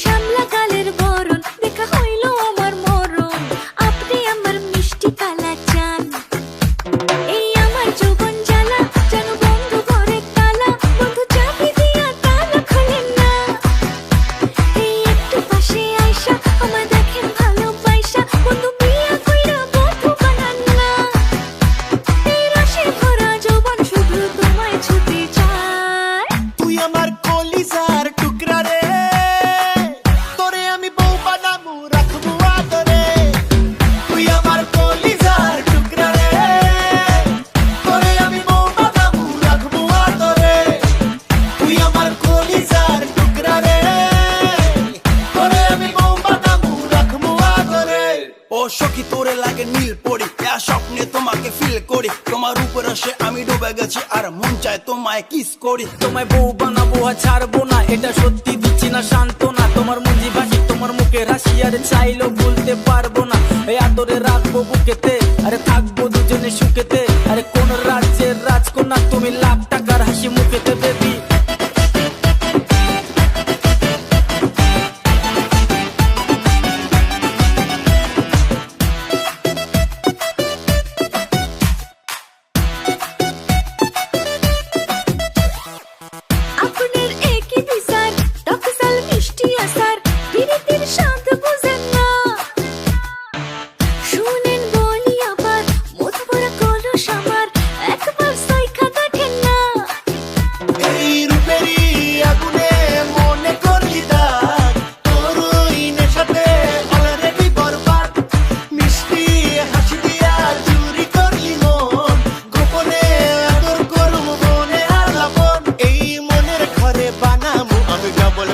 শ্যামলা কালের বরণ দেখা হইল আমার মরণ, আপনি আমার মিষ্টি কালা চান। এই আমার যৌবন জ্বালা যেন বন্ধু ঘরে তালা, বন্ধু চাবি দিয়া তালা খোলেন না। এই একটু পাশে আইসা আমায় দেখেন ভালোবাইসা, বন্ধু বিয়া কইরা বন্ধু বানান না। এই রসে ভরা যৌবন শুধু তোমায় ছুতে চায়। তুই আমার কলিজার টুকরা রে, তোরে আমি বউ বানাবো রাখবো আদরে। তুই আমার কলিজার টুকরা রে, তোরে আমি বউ বানাবো রাখবো আদরে। তুই আমার কলিজার টুকরা রে, তোরে আমি বউ বানাবো রাখবো আদরে। ও সখী তোরে লাগে নীল পড়ি, স্বপ্নে তোমাকে ফিল করি, তোমার উপর আসে আমি ডুবে গেছি আর মন চায় তোমায় কিস করি। তোমায় বউ বানাবো আর ছাড়বো না, এটা সত্যি দিচ্ছি না সান্ত্বনা। তোমার মুঞ্জি ভাসি তোমার মুখের হাসি, আর চাইলেও ভুলতে পারবো না। এই আদরে রাখবো বুকেতে, আরে থাকবো দুজনে সুখেতে। আরে কোন রাজ্যের রাজকন্যা তুমি, লাখ টাকার হাসি মুখেতে বেবি। আপনার একই বিচার টকসাল মিষ্টি আসার, বিরতির স্বাদ বুঝেন না। শুনেন বলি আবার মত ভরা কলস আমার, একবার সাইখা দেখেন না। এই রূপেরই আগুনে মনে করি দাগ, তোর ওই নেশাতে অলরেডি বরবাদ। মিষ্টি হাসি দিয়া চুরি করলি মন, গোপনে আদর করবো মনে আর লাবণ। এই মনের ঘরে বানাবো আমি ডবল